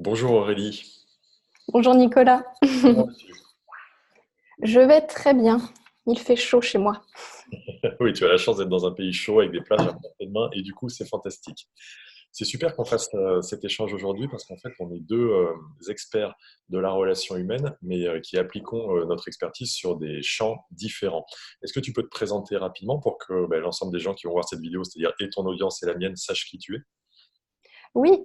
Bonjour Aurélie. Bonjour Nicolas. Comment vas-tu? Je vais très bien. Il fait chaud chez moi. Oui, tu as la chance d'être dans un pays chaud avec des plages à portée de main et du coup c'est fantastique. C'est super qu'on fasse cet échange aujourd'hui parce qu'en fait on est deux experts de la relation humaine mais qui appliquons notre expertise sur des champs différents. Est-ce que tu peux te présenter rapidement pour que l'ensemble des gens qui vont voir cette vidéo, c'est-à-dire et ton audience et la mienne, sachent qui tu es? Oui,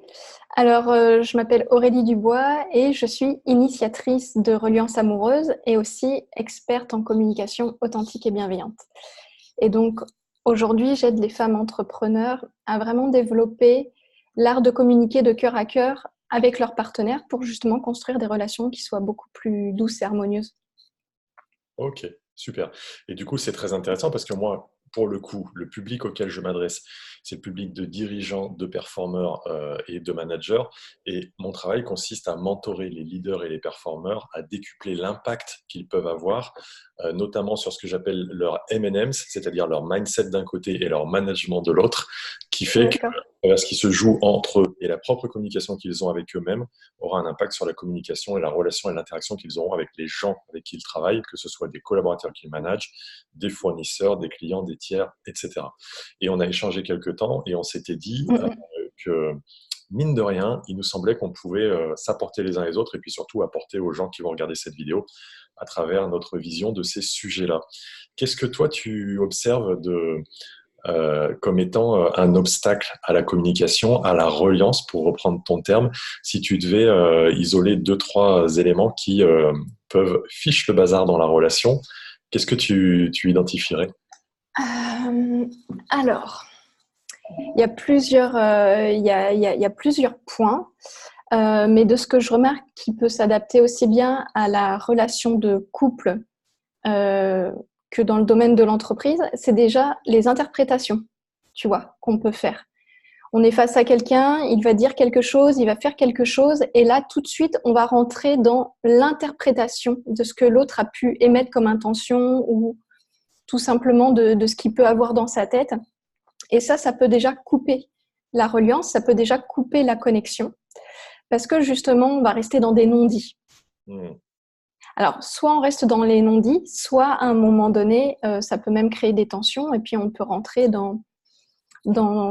alors je m'appelle Aurélie Dubois et je suis initiatrice de Reliance Amoureuse et aussi experte en communication authentique et bienveillante. Et donc aujourd'hui, j'aide les femmes entrepreneurs à vraiment développer l'art de communiquer de cœur à cœur avec leurs partenaires pour justement construire des relations qui soient beaucoup plus douces et harmonieuses. Ok, super. Et du coup, c'est très intéressant parce que moi, pour le coup, le public auquel je m'adresse, c'est le public de dirigeants, de performeurs et de managers. Et mon travail consiste à mentorer les leaders et les performeurs à décupler l'impact qu'ils peuvent avoir, notamment sur ce que j'appelle leur M&M's, c'est-à-dire leur mindset d'un côté et leur management de l'autre, qui fait que D'accord. ce qui se joue entre eux et la propre communication qu'ils ont avec eux-mêmes aura un impact sur la communication et la relation et l'interaction qu'ils auront avec les gens avec qui ils travaillent, que ce soit des collaborateurs qu'ils managent, des fournisseurs, des clients, des tiers, etc. Et on a échangé quelques temps et on s'était dit Mm. que, mine de rien, il nous semblait qu'on pouvait s'apporter les uns les autres et puis surtout apporter aux gens qui vont regarder cette vidéo à travers notre vision de ces sujets-là. Qu'est-ce que toi, tu observes comme étant un obstacle à la communication, à la reliance, pour reprendre ton terme, si tu devais isoler deux, trois éléments qui peuvent fiche le bazar dans la relation, qu'est-ce que tu identifierais? Euh, alors, il y a plusieurs points. Mais de ce que je remarque qui peut s'adapter aussi bien à la relation de couple euh, que dans le domaine de l'entreprise, c'est déjà les interprétations, tu vois, qu'on peut faire. On est face à quelqu'un, il va dire quelque chose, il va faire quelque chose, et là, tout de suite, on va rentrer dans l'interprétation de ce que l'autre a pu émettre comme intention ou tout simplement de ce qu'il peut avoir dans sa tête. Et ça peut déjà couper la reliance, ça peut déjà couper la connexion. Parce que justement, on va rester dans des non-dits. Hmm. Alors, soit on reste dans les non-dits, soit à un moment donné, ça peut même créer des tensions et puis on peut rentrer dans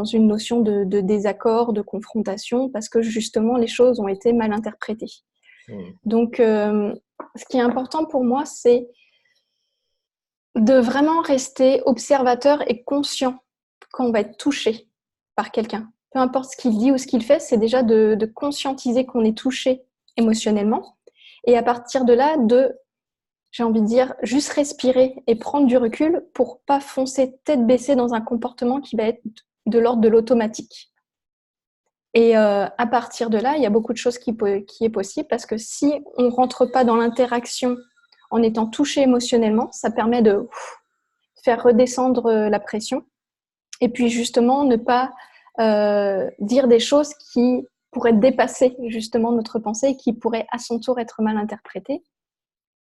une notion de désaccord, de confrontation, parce que justement, les choses ont été mal interprétées. Hmm. Donc, ce qui est important pour moi, c'est de vraiment rester observateur et conscient quand on va être touché par quelqu'un. Peu importe ce qu'il dit ou ce qu'il fait, c'est déjà de conscientiser qu'on est touché émotionnellement. Et à partir de là, j'ai envie de dire, juste respirer et prendre du recul pour pas foncer tête baissée dans un comportement qui va être de l'ordre de l'automatique. Et à partir de là, il y a beaucoup de choses qui est possible parce que si on rentre pas dans l'interaction en étant touché émotionnellement, ça permet de faire redescendre la pression et puis justement ne pas dire des choses qui pourraient dépasser justement notre pensée et qui pourraient à son tour être mal interprétées.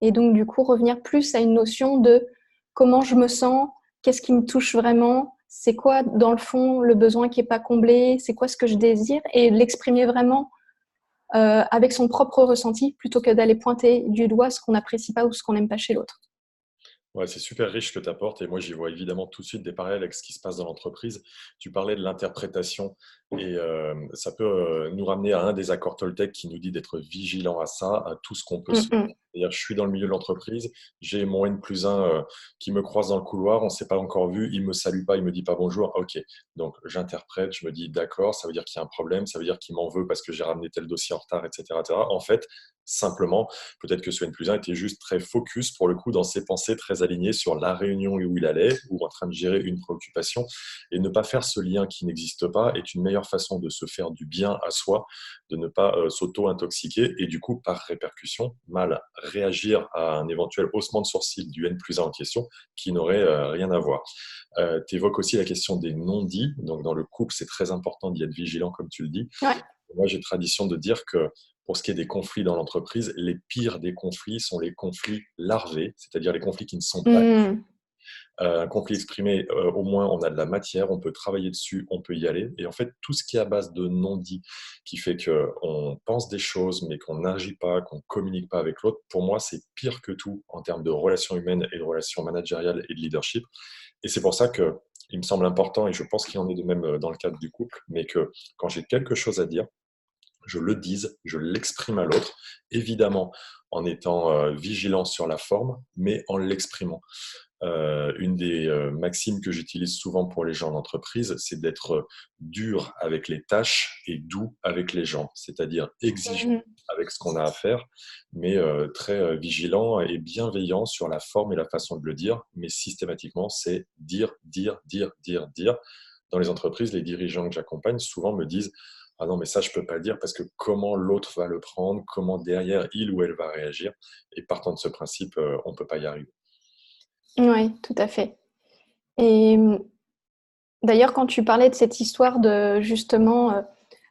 Et donc du coup revenir plus à une notion de comment je me sens, qu'est-ce qui me touche vraiment, c'est quoi dans le fond le besoin qui n'est pas comblé, c'est quoi ce que je désire et l'exprimer vraiment avec son propre ressenti plutôt que d'aller pointer du doigt ce qu'on n'apprécie pas ou ce qu'on n'aime pas chez l'autre. Ouais, c'est super riche ce que tu apportes et moi j'y vois évidemment tout de suite des parallèles avec ce qui se passe dans l'entreprise. Tu parlais de l'interprétation et ça peut nous ramener à un des accords Toltec qui nous dit d'être vigilant à ça, à tout ce qu'on peut se... Mm-mm. C'est-à-dire, je suis dans le milieu de l'entreprise, j'ai mon N+1 qui me croise dans le couloir, on ne s'est pas encore vu, il ne me salue pas, il ne me dit pas bonjour, ok. Donc j'interprète, je me dis d'accord, ça veut dire qu'il y a un problème, ça veut dire qu'il m'en veut parce que j'ai ramené tel dossier en retard, etc. etc. En fait, simplement, peut-être que ce N+1 était juste très focus pour le coup dans ses pensées, très aligné sur la réunion où il allait ou en train de gérer une préoccupation. Et ne pas faire ce lien qui n'existe pas est une meilleure façon de se faire du bien à soi, de ne pas s'auto-intoxiquer et du coup, par répercussion, mal réagir à un éventuel haussement de sourcil du N+1 en question qui n'aurait rien à voir. Tu évoques aussi la question des non-dits. Donc, dans le couple, c'est très important d'y être vigilant, comme tu le dis. Ouais. Moi, j'ai tradition de dire que pour ce qui est des conflits dans l'entreprise, les pires des conflits sont les conflits larvés, c'est-à-dire les conflits qui ne sont pas. Mm. Un conflit exprimé, au moins on a de la matière, on peut travailler dessus, on peut y aller. Et en fait, tout ce qui est à base de non-dit, qui fait qu'on pense des choses, mais qu'on n'agit pas, qu'on ne communique pas avec l'autre, pour moi, c'est pire que tout en termes de relations humaines et de relations managériales et de leadership. Et c'est pour ça que il me semble important, et je pense qu'il en est de même dans le cadre du couple, mais que quand j'ai quelque chose à dire, je le dise, je l'exprime à l'autre, évidemment en étant vigilant sur la forme, mais en l'exprimant. Une des maximes que j'utilise souvent pour les gens d'entreprise, c'est d'être dur avec les tâches et doux avec les gens, c'est-à-dire exigeant Mhm. avec ce qu'on a à faire, mais très vigilant et bienveillant sur la forme et la façon de le dire, mais systématiquement, c'est dire, dire, dire, dire, dire. Dans les entreprises, les dirigeants que j'accompagne souvent me disent ah non, mais ça, je peux pas le dire parce que comment l'autre va le prendre, comment derrière il ou elle va réagir. Et partant de ce principe, on peut pas y arriver. Oui, tout à fait. Et d'ailleurs, quand tu parlais de cette histoire de justement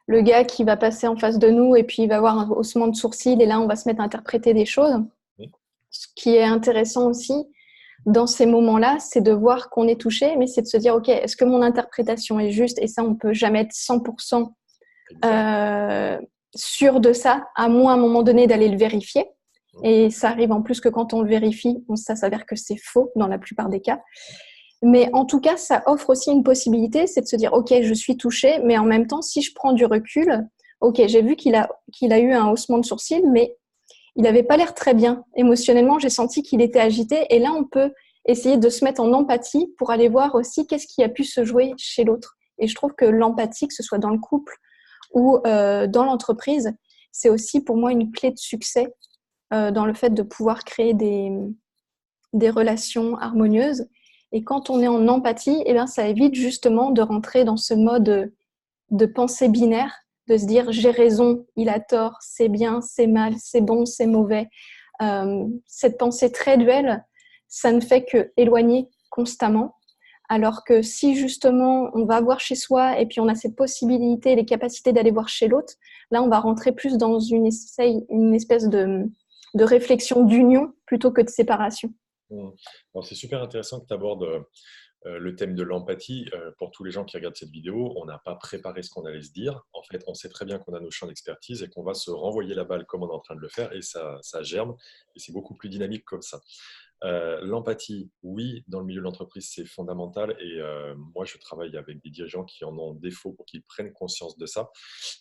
le gars qui va passer en face de nous et puis il va avoir un haussement de sourcil et là, on va se mettre à interpréter des choses, Oui. ce qui est intéressant aussi dans ces moments-là, c'est de voir qu'on est touché, mais c'est de se dire, OK, est-ce que mon interprétation est juste? Et ça, on ne peut jamais être 100% Exact. sûr de ça, à moins à un moment donné d'aller le vérifier. Et ça arrive en plus que quand on le vérifie, ça s'avère que c'est faux dans la plupart des cas. Mais en tout cas, ça offre aussi une possibilité, c'est de se dire, OK, je suis touchée, mais en même temps, si je prends du recul, OK, j'ai vu qu'il a eu un haussement de sourcil, mais il n'avait pas l'air très bien. Émotionnellement, j'ai senti qu'il était agité. Et là, on peut essayer de se mettre en empathie pour aller voir aussi qu'est-ce qui a pu se jouer chez l'autre. Et je trouve que l'empathie, que ce soit dans le couple ou dans l'entreprise, c'est aussi pour moi une clé de succès dans le fait de pouvoir créer des relations harmonieuses. Et quand on est en empathie, eh bien, ça évite justement de rentrer dans ce mode de pensée binaire, de se dire j'ai raison, il a tort, c'est bien, c'est mal, c'est bon, c'est mauvais. Cette pensée très duelle, ça ne fait que éloigner constamment. Alors que si justement on va voir chez soi et puis on a cette possibilité, les capacités d'aller voir chez l'autre, là on va rentrer plus dans une espèce de réflexion d'union plutôt que de séparation. Mmh. Alors, c'est super intéressant que tu abordes le thème de l'empathie. Pour tous les gens qui regardent cette vidéo, on n'a pas préparé ce qu'on allait se dire. En fait, on sait très bien qu'on a nos champs d'expertise et qu'on va se renvoyer la balle comme on est en train de le faire et ça germe. Et c'est beaucoup plus dynamique comme ça. L'empathie, oui, dans le milieu de l'entreprise, c'est fondamental. Et moi, je travaille avec des dirigeants qui en ont défaut pour qu'ils prennent conscience de ça.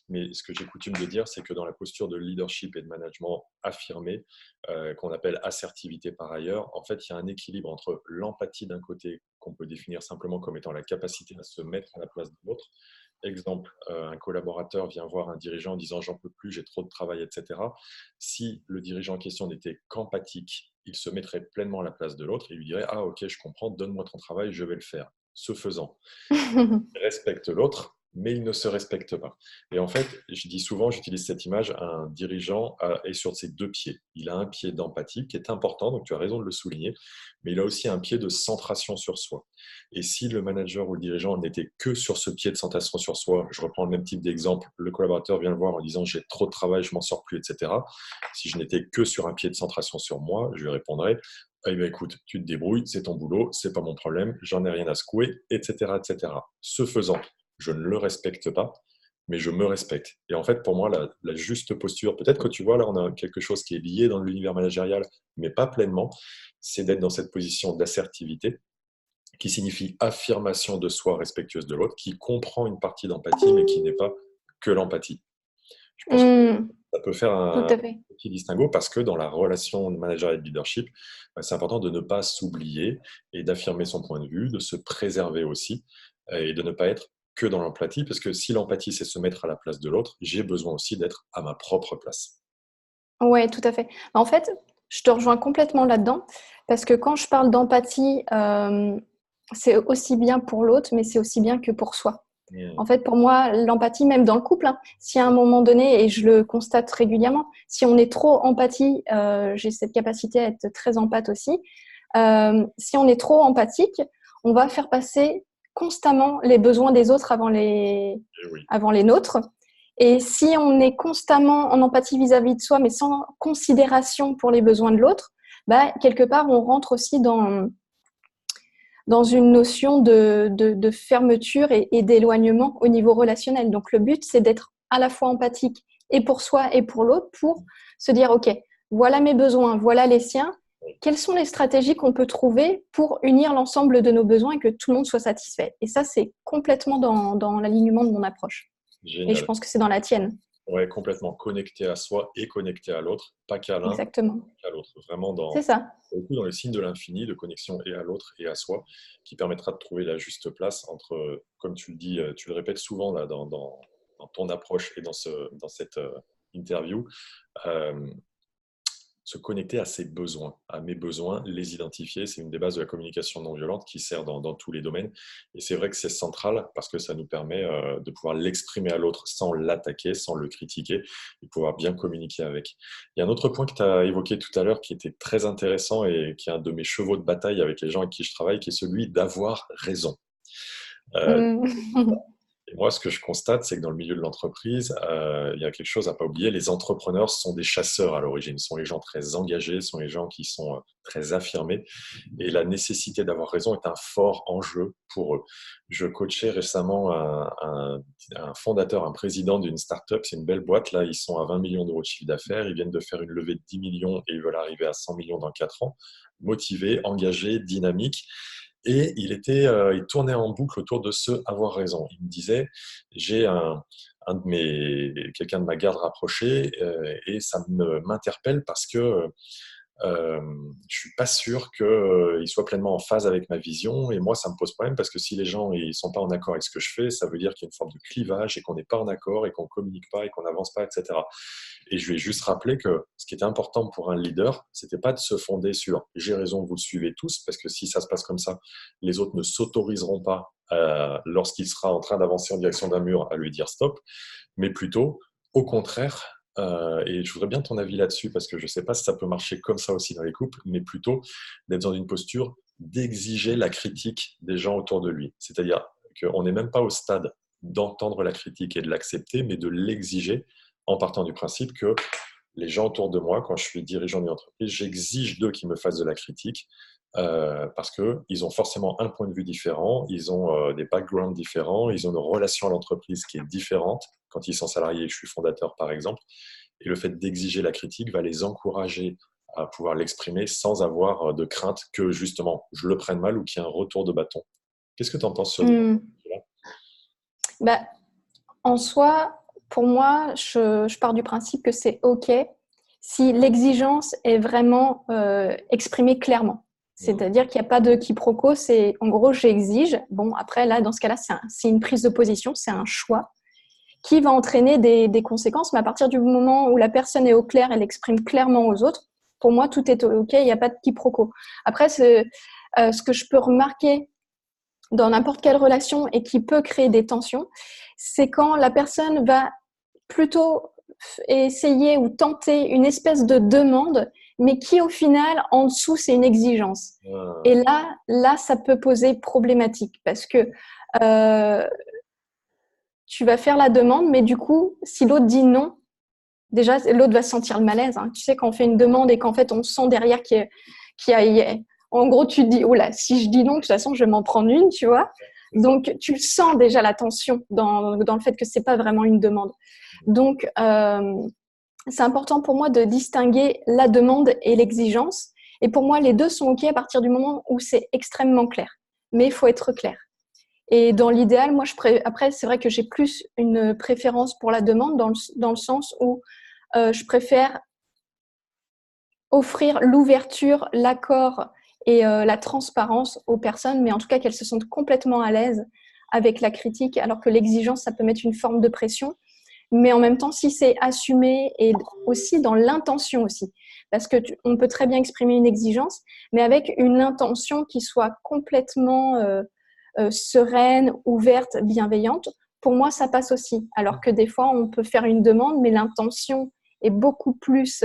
Mais ce que j'ai coutume de dire, c'est que dans la posture de leadership et de management affirmé, qu'on appelle assertivité par ailleurs, en fait, il y a un équilibre entre l'empathie d'un côté, qu'on peut définir simplement comme étant la capacité à se mettre à la place de l'autre. Exemple, un collaborateur vient voir un dirigeant en disant j'en peux plus, j'ai trop de travail, etc. Si le dirigeant en question n'était qu'empathique, il se mettrait pleinement à la place de l'autre et lui dirait ah ok, je comprends, donne-moi ton travail, je vais le faire. Ce faisant, il respecte l'autre, mais il ne se respecte pas. Et en fait, je dis souvent, j'utilise cette image, un dirigeant est sur ses deux pieds. Il a un pied d'empathie qui est important, donc tu as raison de le souligner, mais il a aussi un pied de centration sur soi. Et si le manager ou le dirigeant n'était que sur ce pied de centration sur soi, je reprends le même type d'exemple, le collaborateur vient le voir en disant j'ai trop de travail, je m'en sors plus, etc. Si je n'étais que sur un pied de centration sur moi, je lui répondrais eh bien, écoute, tu te débrouilles, c'est ton boulot, c'est pas mon problème, j'en ai rien à secouer, etc., etc. Ce faisant, je ne le respecte pas, mais je me respecte. Et en fait, pour moi, la juste posture, peut-être que tu vois, là, on a quelque chose qui est lié dans l'univers managérial, mais pas pleinement, c'est d'être dans cette position d'assertivité, qui signifie affirmation de soi respectueuse de l'autre, qui comprend une partie d'empathie, mais qui n'est pas que l'empathie. Je pense que Mmh, ça peut faire tout un à fait. petit distinguo parce que dans la relation de manager et de leadership, c'est important de ne pas s'oublier et d'affirmer son point de vue, de se préserver aussi et de ne pas être que dans l'empathie parce que si l'empathie, c'est se mettre à la place de l'autre, j'ai besoin aussi d'être à ma propre place. Ouais, tout à fait. En fait, je te rejoins complètement là-dedans parce que quand je parle d'empathie, c'est aussi bien pour l'autre, mais c'est aussi bien que pour soi. En Mmh. fait, pour moi, l'empathie, même dans le couple, hein, si à un moment donné, et je le constate régulièrement, si on est trop empathie, j'ai cette capacité à être très empathe aussi, si on est trop empathique, on va faire passer constamment les besoins des autres Et oui. avant les nôtres. Et si on est constamment en empathie vis-à-vis de soi, mais sans considération pour les besoins de l'autre, bah, quelque part, on rentre aussi dans une notion de fermeture et d'éloignement au niveau relationnel. Donc, le but, c'est d'être à la fois empathique et pour soi et pour l'autre pour se dire, OK, voilà mes besoins, voilà les siens. Quelles sont les stratégies qu'on peut trouver pour unir l'ensemble de nos besoins et que tout le monde soit satisfait? Et ça, c'est complètement dans l'alignement de mon approche. Et je Génial. pense que c'est dans la tienne. Ouais, complètement connecté à soi et connecté à l'autre, pas qu'à l'un, Exactement. qu'à l'autre. Vraiment C'est ça. beaucoup dans le signe de l'infini, de connexion et à l'autre et à soi, qui permettra de trouver la juste place entre, comme tu le dis, tu le répètes souvent là, dans ton approche et dans cette interview, euh, se connecter à ses besoins, à mes besoins, les identifier. C'est une des bases de la communication non violente qui sert dans tous les domaines. Et c'est vrai que c'est central parce que ça nous permet de pouvoir l'exprimer à l'autre sans l'attaquer, sans le critiquer et pouvoir bien communiquer avec. Il y a un autre point que tu as évoqué tout à l'heure qui était très intéressant et qui est un de mes chevaux de bataille avec les gens avec qui je travaille, qui est celui d'avoir raison. Euh, Mm. Et moi, ce que je constate, c'est que dans le milieu de l'entreprise, il y a quelque chose à pas oublier. Les entrepreneurs sont des chasseurs à l'origine, sont les gens très engagés, sont les gens qui sont très affirmés. Et la nécessité d'avoir raison est un fort enjeu pour eux. Je coachais récemment un fondateur, un président d'une start-up. C'est une belle boîte. Là, ils sont à 20 millions d'euros de chiffre d'affaires. Ils viennent de faire une levée de 10 millions et ils veulent arriver à 100 millions dans 4 ans. Motivés, engagés, dynamiques. Et il tournait en boucle autour de ce avoir raison. Il me disait, j'ai quelqu'un de ma garde rapprochée et ça m'interpelle parce que euh, je suis pas sûr qu'il soit pleinement en phase avec ma vision et moi ça me pose problème parce que si les gens ils sont pas en accord avec ce que je fais, ça veut dire qu'il y a une forme de clivage et qu'on n'est pas en accord et qu'on communique pas et qu'on n'avance pas, etc. Et je lui ai juste rappelé que ce qui était important pour un leader, c'était pas de se fonder sur j'ai raison, vous le suivez tous, parce que si ça se passe comme ça, les autres ne s'autoriseront pas lorsqu'il sera en train d'avancer en direction d'un mur à lui dire stop, mais plutôt au contraire. Et je voudrais bien ton avis là-dessus parce que je ne sais pas si ça peut marcher comme ça aussi dans les couples, mais plutôt d'être dans une posture d'exiger la critique des gens autour de lui. C'est-à-dire qu'on n'est même pas au stade d'entendre la critique et de l'accepter, mais de l'exiger en partant du principe que les gens autour de moi, quand je suis dirigeant d'une entreprise, j'exige d'eux qu'ils me fassent de la critique parce qu'ils ont forcément un point de vue différent, ils ont des backgrounds différents, ils ont une relation à l'entreprise qui est différente quand ils sont salariés et que je suis fondateur, par exemple. Et le fait d'exiger la critique va les encourager à pouvoir l'exprimer sans avoir de crainte que justement je le prenne mal ou qu'il y ait un retour de bâton. Qu'est-ce que tu en penses sur Mm. Bah, en soi, pour moi, je pars du principe que c'est OK si l'exigence est vraiment exprimée clairement. C'est-à-dire qu'il n'y a pas de quiproquo, c'est en gros, j'exige. Bon, après, là, dans ce cas-là, c'est une prise de position, c'est un choix qui va entraîner des conséquences, mais à partir du moment où la personne est au clair, elle exprime clairement aux autres, pour moi, tout est OK, il n'y a pas de quiproquo. Après, ce que je peux remarquer dans n'importe quelle relation et qui peut créer des tensions, c'est quand la personne va plutôt essayer ou tenter une espèce de demande, mais qui au final, en dessous, c'est une exigence. Et là, ça peut poser problématique parce que tu vas faire la demande, mais du coup, si l'autre dit non, déjà, l'autre va se sentir le malaise. Hein. Tu sais, quand on fait une demande et qu'en fait, on sent derrière qu'il y a en gros, tu te dis, oh là, si je dis non, de toute façon, je vais m'en prendre une, tu vois. Donc, tu sens déjà la tension dans le fait que c'est pas vraiment une demande. Donc, c'est important pour moi de distinguer la demande et l'exigence. Et pour moi, les deux sont OK à partir du moment où c'est extrêmement clair. Mais il faut être clair. Et dans l'idéal, moi, après, c'est vrai que j'ai plus une préférence pour la demande dans le sens où je préfère offrir l'ouverture, l'accord et la transparence aux personnes, mais en tout cas qu'elles se sentent complètement à l'aise avec la critique, alors que l'exigence, ça peut mettre une forme de pression. Mais en même temps, si c'est assumé et aussi dans l'intention aussi, parce que on peut très bien exprimer une exigence, mais avec une intention qui soit complètement sereine, ouverte, bienveillante, pour moi, ça passe aussi. Alors que des fois, on peut faire une demande, mais l'intention est beaucoup plus,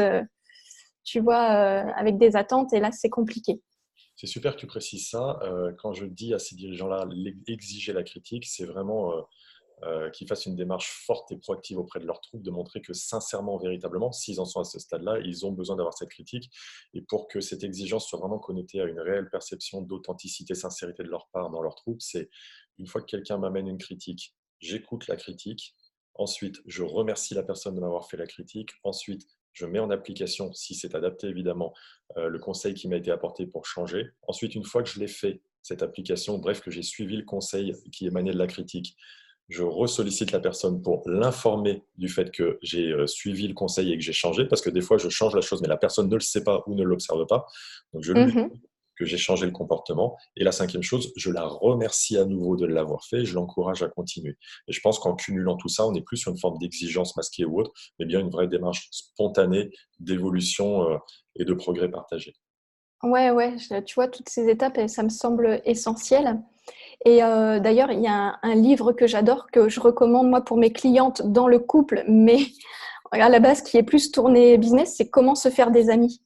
tu vois, avec des attentes, et là, c'est compliqué. C'est super que tu précises ça. Quand je dis à ces dirigeants-là, exiger la critique, c'est vraiment qu'ils fassent une démarche forte et proactive auprès de leur troupe, de montrer que sincèrement, véritablement, s'ils en sont à ce stade-là, ils ont besoin d'avoir cette critique. Et pour que cette exigence soit vraiment connotée à une réelle perception d'authenticité, sincérité de leur part dans leur troupe, c'est une fois que quelqu'un m'amène une critique, j'écoute la critique. Ensuite, je remercie la personne de m'avoir fait la critique. Ensuite, je mets en application, si c'est adapté évidemment, le conseil qui m'a été apporté pour changer. Ensuite, une fois que je l'ai fait, cette application, bref, que j'ai suivi le conseil qui émanait de la critique, je ressollicite la personne pour l'informer du fait que j'ai suivi le conseil et que j'ai changé, parce que des fois, je change la chose, mais la personne ne le sait pas ou ne l'observe pas. Donc, je lui Mhm. dis que j'ai changé le comportement. Et la cinquième chose, je la remercie à nouveau de l'avoir fait et je l'encourage à continuer. Et je pense qu'en cumulant tout ça, on n'est plus sur une forme d'exigence masquée ou autre, mais bien une vraie démarche spontanée d'évolution et de progrès partagé. Ouais, ouais, tu vois, toutes ces étapes, et ça me semble essentiel. Et d'ailleurs, il y a un livre que j'adore, que je recommande moi pour mes clientes dans le couple, mais à la base qui est plus tourné business, c'est Comment se faire des amis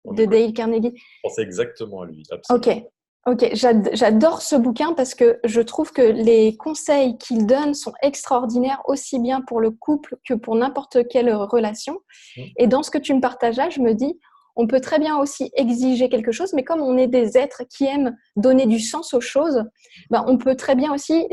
On de écoute. Dale Carnegie. Je pensais exactement à lui, Ok, absolument. ok, j'adore ce bouquin parce que je trouve que les conseils qu'il donne sont extraordinaires aussi bien pour le couple que pour n'importe quelle relation. Et dans ce que tu me partages là, je me dis, on peut très bien aussi exiger quelque chose, mais comme on est des êtres qui aiment donner du sens aux choses, ben, on peut très bien aussi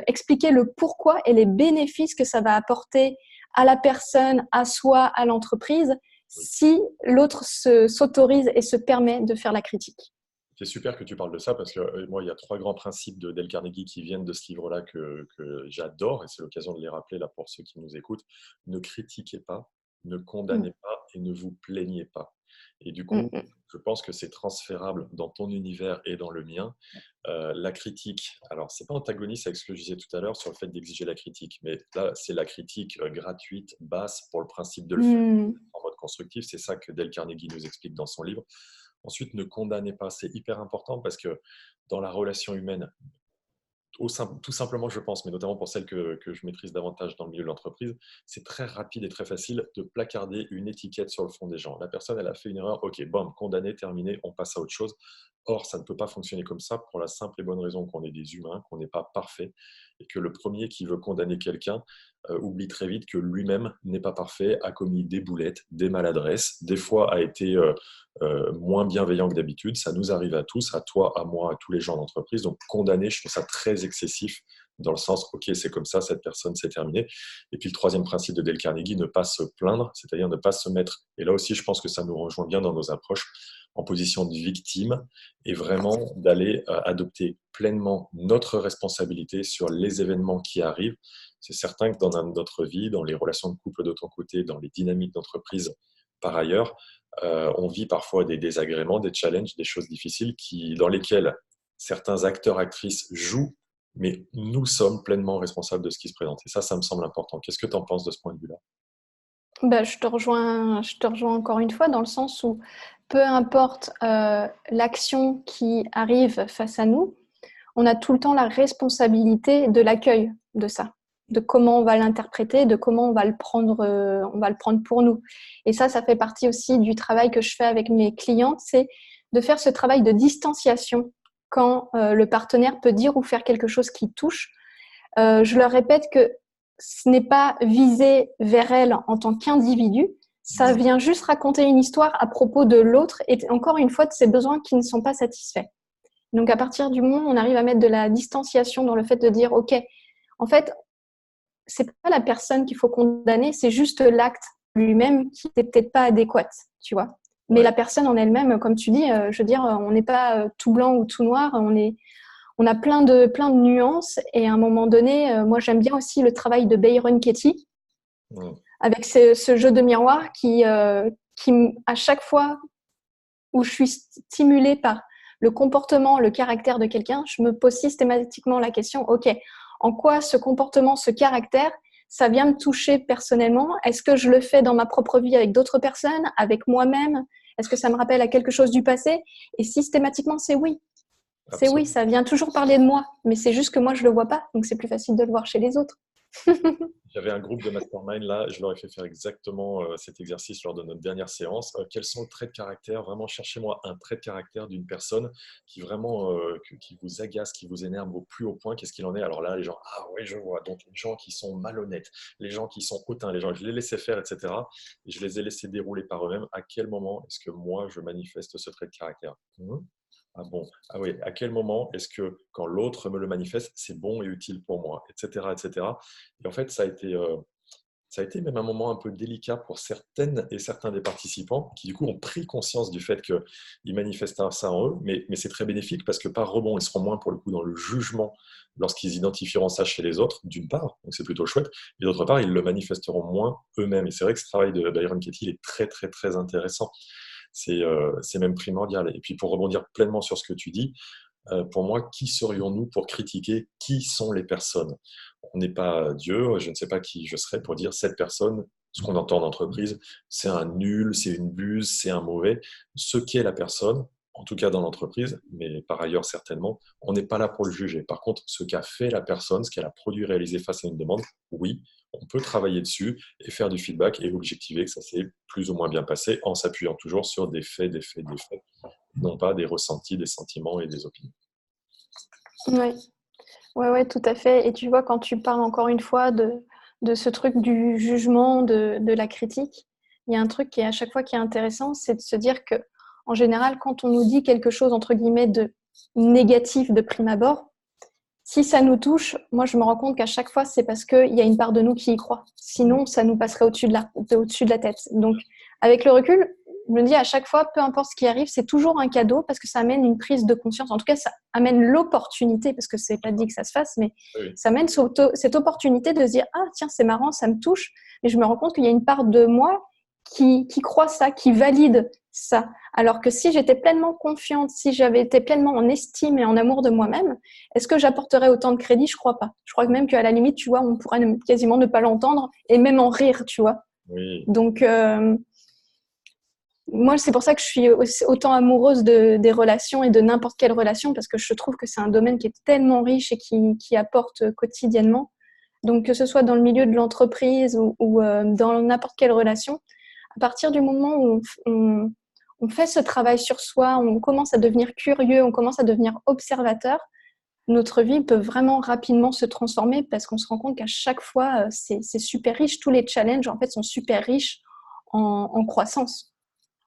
expliquer le pourquoi et les bénéfices que ça va apporter à la personne, à soi, à l'entreprise, Oui. si l'autre s'autorise et se permet de faire la critique. C'est super que tu parles de ça parce que moi, il y a trois grands principes de Dale Carnegie qui viennent de ce livre-là que j'adore et c'est l'occasion de les rappeler là pour ceux qui nous écoutent. Ne critiquez pas, ne Mm, condamnez pas et ne vous plaignez pas. Et du mm, coup, mm. je pense que c'est transférable dans ton univers et dans le mien. La critique, alors c'est pas antagoniste avec ce que je disais tout à l'heure sur le fait d'exiger la critique, mais là, c'est la critique gratuite, basse, pour le principe de le faire Mm. en mode constructif. C'est ça que Dale Carnegie nous explique dans son livre. Ensuite, ne condamnez pas. C'est hyper important parce que dans la relation humaine, tout simplement, je pense, mais notamment pour celles que je maîtrise davantage dans le milieu de l'entreprise, c'est très rapide et très facile de placarder une étiquette sur le front des gens. La personne, elle a fait une erreur, ok, bam, condamné, terminé, on passe à autre chose. Or, ça ne peut pas fonctionner comme ça pour la simple et bonne raison qu'on est des humains, qu'on n'est pas parfait, et que le premier qui veut condamner quelqu'un oublie très vite que lui-même n'est pas parfait, a commis des boulettes, des maladresses, des fois a été moins bienveillant que d'habitude. Ça nous arrive à tous, à toi, à moi, à tous les gens d'entreprise. Donc, condamner, je trouve ça très excessif dans le sens, OK, c'est comme ça, cette personne, c'est terminé. Et puis, le troisième principe de Dale Carnegie, ne pas se plaindre, c'est-à-dire ne pas se mettre, et là aussi, je pense que ça nous rejoint bien dans nos approches, en position de victime et vraiment d'aller adopter pleinement notre responsabilité sur les événements qui arrivent. C'est certain que dans notre vie, dans les relations de couple de ton côté, dans les dynamiques d'entreprise par ailleurs, on vit parfois des désagréments, des challenges, des choses difficiles dans lesquelles certains acteurs, actrices jouent, mais nous sommes pleinement responsables de ce qui se présente. Et ça me semble important. Qu'est-ce que tu en penses de ce point de vue-là? Bah, je te rejoins encore une fois dans le sens où peu importe l'action qui arrive face à nous, on a tout le temps la responsabilité de l'accueil de ça, de comment on va l'interpréter, de comment on va le prendre pour nous. Et ça fait partie aussi du travail que je fais avec mes clientes, c'est de faire ce travail de distanciation quand le partenaire peut dire ou faire quelque chose qui touche. Je leur répète que ce n'est pas visé vers elle en tant qu'individu, ça vient juste raconter une histoire à propos de l'autre et encore une fois de ses besoins qui ne sont pas satisfaits. Donc à partir du moment où on arrive à mettre de la distanciation dans le fait de dire ok, en fait, c'est pas la personne qu'il faut condamner, c'est juste l'acte lui-même qui n'est peut-être pas adéquat, tu vois. Mais Ouais, la personne en elle-même, comme tu dis, je veux dire, on n'est pas tout blanc ou tout noir, on a plein de nuances et à un moment donné, moi j'aime bien aussi le travail de Byron Katie avec ce jeu de miroir qui, à chaque fois où je suis stimulée par le comportement, le caractère de quelqu'un, je me pose systématiquement la question, ok, en quoi ce comportement, ce caractère, ça vient me toucher personnellement? Est-ce que je le fais dans ma propre vie avec d'autres personnes, avec moi-même? Est-ce que ça me rappelle à quelque chose du passé? Et systématiquement, c'est oui. C'est oui, absolument. ça vient toujours parler de moi, mais c'est juste que moi, je ne le vois pas, donc c'est plus facile de le voir chez les autres. J'avais un groupe de mastermind là, je leur ai fait faire exactement cet exercice lors de notre dernière séance. Quels sont les traits de caractère? Vraiment, cherchez-moi un trait de caractère d'une personne qui vraiment qui vous agace, qui vous énerve au plus haut point. Qu'est-ce qu'il en est? Alors là, les gens, ah oui, je vois. Donc, les gens qui sont malhonnêtes, les gens qui sont hautains, les gens, je les laissais faire, etc. Et je les ai laissés dérouler par eux-mêmes. À quel moment est-ce que moi, je manifeste ce trait de caractère? Ah bon? Ah oui, à quel moment est-ce que quand l'autre me le manifeste, c'est bon et utile pour moi, etc., etc. Et en fait, ça a été même un moment un peu délicat pour certaines et certains des participants qui, du coup, ont pris conscience du fait qu'ils manifestaient ça en eux, mais c'est très bénéfique parce que par rebond, ils seront moins pour le coup dans le jugement lorsqu'ils identifieront ça chez les autres, d'une part, donc c'est plutôt chouette, et d'autre part, ils le manifesteront moins eux-mêmes. Et c'est vrai que ce travail de Byron Katie il est très, très, très intéressant. C'est même primordial. Et puis pour rebondir pleinement sur ce que tu dis, pour moi, qui serions-nous pour critiquer qui sont les personnes? On n'est pas Dieu, je ne sais pas qui je serais pour dire cette personne, ce qu'on entend en entreprise, c'est un nul, c'est une buse, c'est un mauvais. Ce qu'est la personne, en tout cas dans l'entreprise, mais par ailleurs certainement, on n'est pas là pour le juger. Par contre, ce qu'a fait la personne, ce qu'elle a produit, réalisé face à une demande, oui, on peut travailler dessus et faire du feedback et objectiver que ça s'est plus ou moins bien passé en s'appuyant toujours sur des faits, des faits, des faits, non pas des ressentis, des sentiments et des opinions. Ouais. Ouais, ouais, tout à fait. Et tu vois, quand tu parles encore une fois de ce truc du jugement, de la critique, il y a un truc qui est à chaque fois qui est intéressant, c'est de se dire que, en général, quand on nous dit quelque chose, entre guillemets, de négatif de prime abord, si ça nous touche, moi, je me rends compte qu'à chaque fois, c'est parce qu'il y a une part de nous qui y croit. Sinon, ça nous passerait au-dessus de la tête. Donc, avec le recul, je me dis à chaque fois, peu importe ce qui arrive, c'est toujours un cadeau parce que ça amène une prise de conscience. En tout cas, ça amène l'opportunité, parce que c'est pas dit que ça se fasse, mais Oui, ça amène cette opportunité de se dire, ah tiens, c'est marrant, ça me touche. Mais je me rends compte qu'il y a une part de moi qui croit ça, qui valide ça. Alors que si j'étais pleinement confiante, si j'avais été pleinement en estime et en amour de moi-même, est-ce que j'apporterais autant de crédit? Je crois pas. Je crois même qu'à la limite, tu vois, on pourrait quasiment ne pas l'entendre et même en rire, tu vois. oui, Donc, moi, c'est pour ça que je suis autant amoureuse des relations et de n'importe quelle relation, parce que je trouve que c'est un domaine qui est tellement riche et qui apporte quotidiennement. Donc, que ce soit dans le milieu de l'entreprise ou dans n'importe quelle relation, à partir du moment où on fait ce travail sur soi, on commence à devenir curieux, on commence à devenir observateur, notre vie peut vraiment rapidement se transformer parce qu'on se rend compte qu'à chaque fois, c'est super riche. Tous les challenges, en fait, sont super riches en croissance.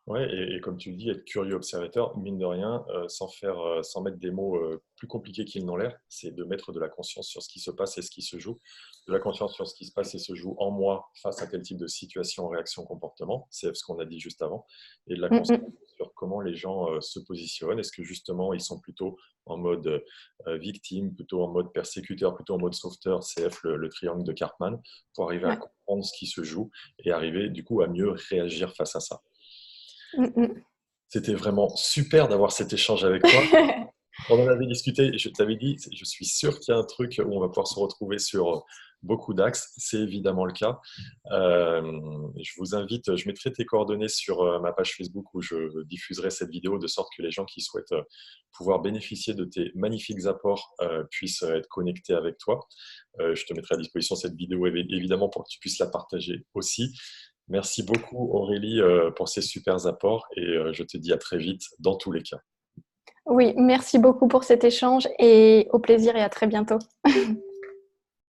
ouais, et comme tu le dis, être curieux observateur, mine de rien, sans mettre des mots plus compliqués qu'ils n'ont l'air, c'est de mettre de la conscience sur ce qui se passe et ce qui se joue, de la conscience sur ce qui se passe et se joue en moi face à tel type de situation, réaction, comportement, c'est ce qu'on a dit juste avant, et de la conscience Mm, sur comment les gens se positionnent. Est-ce que justement ils sont plutôt en mode victime, plutôt en mode persécuteur, plutôt en mode sauveteur, CF, le triangle de Cartman, pour arriver à ouais. comprendre ce qui se joue et arriver du coup à mieux réagir face à ça. Mm, C'était vraiment super d'avoir cet échange avec toi. mm. On en avait discuté, et je te l'avais dit, je suis sûr qu'il y a un truc où on va pouvoir se retrouver sur beaucoup d'axes. C'est évidemment le cas. Je vous invite, je mettrai tes coordonnées sur ma page Facebook où je diffuserai cette vidéo de sorte que les gens qui souhaitent pouvoir bénéficier de tes magnifiques apports puissent être connectés avec toi. Je te mettrai à disposition cette vidéo évidemment pour que tu puisses la partager aussi. Merci beaucoup Aurélie pour ces super apports et je te dis à très vite dans tous les cas. Oui, merci beaucoup pour cet échange et au plaisir et à très bientôt.